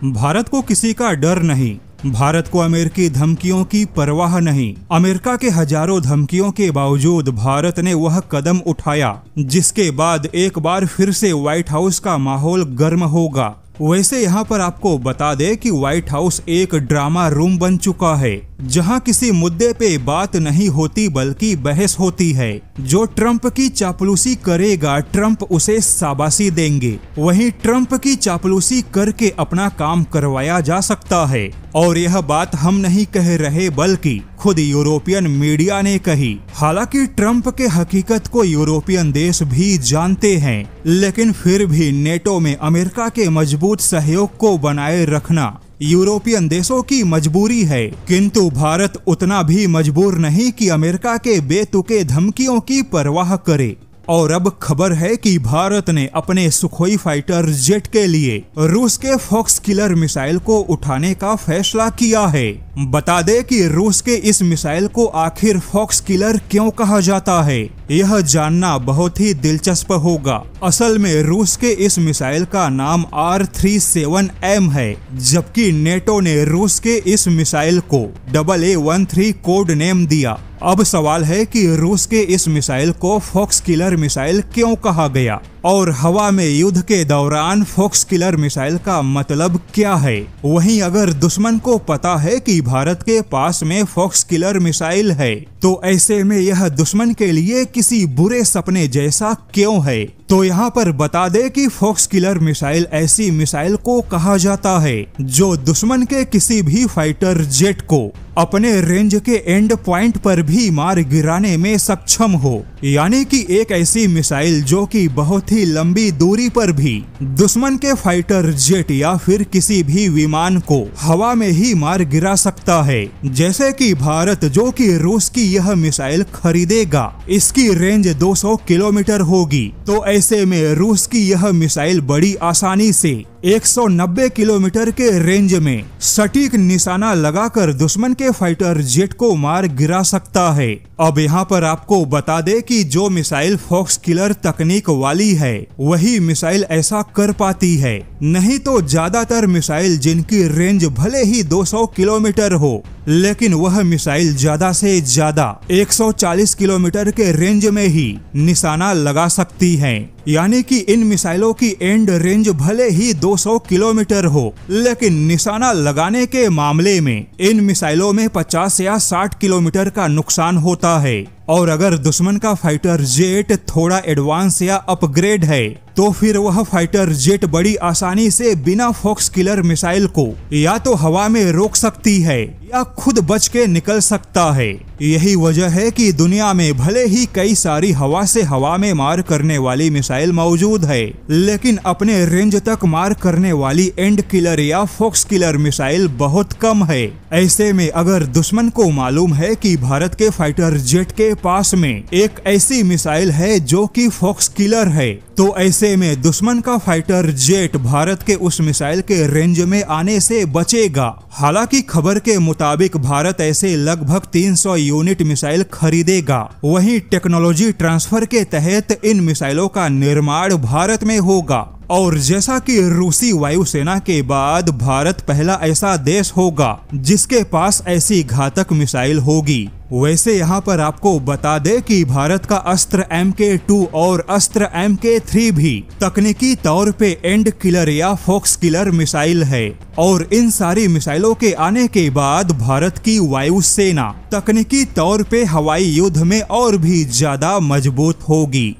भारत को किसी का डर नहीं, भारत को अमेरिकी धमकियों की परवाह नहीं। अमेरिका के हजारों धमकियों के बावजूद भारत ने वह कदम उठाया जिसके बाद एक बार फिर से व्हाइट हाउस का माहौल गर्म होगा। वैसे यहाँ पर आपको बता दें कि व्हाइट हाउस एक ड्रामा रूम बन चुका है जहाँ किसी मुद्दे पे बात नहीं होती बल्कि बहस होती है। जो ट्रंप की चापलूसी करेगा ट्रंप उसे शाबाशी देंगे, वहीं ट्रंप की चापलूसी करके अपना काम करवाया जा सकता है। और यह बात हम नहीं कह रहे बल्कि खुद यूरोपियन मीडिया ने कही। हालांकि ट्रंप के हकीकत को यूरोपियन देश भी जानते हैं, लेकिन फिर भी नेटो में अमेरिका के मजबूत सहयोग को बनाए रखना यूरोपियन देशों की मजबूरी है। किंतु भारत उतना भी मजबूर नहीं कि अमेरिका के बेतुके धमकियों की परवाह करे। और अब खबर है कि भारत ने अपने सुखोई फाइटर जेट के लिए रूस के फॉक्स किलर मिसाइल को उठाने का फैसला किया है। बता दे कि रूस के इस मिसाइल को आखिर फॉक्स किलर क्यों कहा जाता है, यह जानना बहुत ही दिलचस्प होगा। असल में रूस के इस मिसाइल का नाम R-37M है, जबकि नेटो ने रूस के इस मिसाइल को AA-13 कोड नेम दिया। अब सवाल है कि रूस के इस मिसाइल को फॉक्स किलर मिसाइल क्यों कहा गया और हवा में युद्ध के दौरान फॉक्स किलर मिसाइल का मतलब क्या है। वहीं अगर दुश्मन को पता है कि भारत के पास में फॉक्स किलर मिसाइल है तो ऐसे में यह दुश्मन के लिए किसी बुरे सपने जैसा क्यों है। तो यहाँ पर बता दे कि फॉक्स किलर मिसाइल ऐसी मिसाइल को कहा जाता है जो दुश्मन के किसी भी फाइटर जेट को अपने रेंज के एंड पॉइंट पर भी मार गिराने में सक्षम हो। यानी कि एक ऐसी मिसाइल जो कि बहुत ही लंबी दूरी पर भी दुश्मन के फाइटर जेट या फिर किसी भी विमान को हवा में ही मार गिरा सकता है। जैसे कि भारत जो कि रूस की यह मिसाइल खरीदेगा, इसकी रेंज 200 किलोमीटर होगी, तो ऐसे में रूस की यह मिसाइल बड़ी आसानी से 190 किलोमीटर के रेंज में सटीक निशाना लगाकर दुश्मन के फाइटर जेट को मार गिरा सकता है। अब यहाँ पर आपको बता दे कि जो मिसाइल फॉक्स किलर तकनीक वाली है वही मिसाइल ऐसा कर पाती है, नहीं तो ज्यादातर मिसाइल जिनकी रेंज भले ही 200 किलोमीटर हो लेकिन वह मिसाइल ज्यादा से ज्यादा 140 किलोमीटर के रेंज में ही निशाना लगा सकती हैं। यानी कि इन मिसाइलों की एंड रेंज भले ही 200 किलोमीटर हो लेकिन निशाना लगाने के मामले में इन मिसाइलों में 50 या 60 किलोमीटर का नुकसान होता है। और अगर दुश्मन का फाइटर जेट थोड़ा एडवांस या अपग्रेड है तो फिर वह फाइटर जेट बड़ी आसानी से बिना फॉक्स किलर मिसाइल को या तो हवा में रोक सकती है या खुद बच के निकल सकता है। यही वजह है कि दुनिया में भले ही कई सारी हवा से हवा में मार करने वाली मिसाइल मौजूद है, लेकिन अपने रेंज तक मार करने वाली एंड किलर या फॉक्स किलर मिसाइल बहुत कम है। ऐसे में अगर दुश्मन को मालूम है कि भारत के फाइटर जेट के पास में एक ऐसी मिसाइल है जो कि फॉक्स किलर है, तो ऐसे में दुश्मन का फाइटर जेट भारत के उस मिसाइल के रेंज में आने से बचेगा। हालांकि खबर के मुताबिक भारत ऐसे लगभग 300 यूनिट मिसाइल खरीदेगा। वहीं टेक्नोलॉजी ट्रांसफर के तहत इन मिसाइलों का निर्माण भारत में होगा। और जैसा कि रूसी वायुसेना के बाद भारत पहला ऐसा देश होगा जिसके पास ऐसी घातक मिसाइल होगी। वैसे यहाँ पर आपको बता दे कि भारत का अस्त्र MK2 और अस्त्र MK3 भी तकनीकी तौर पे एंड किलर या फॉक्स किलर मिसाइल है। और इन सारी मिसाइलों के आने के बाद भारत की वायुसेना तकनीकी तौर पे हवाई युद्ध में और भी ज्यादा मजबूत होगी।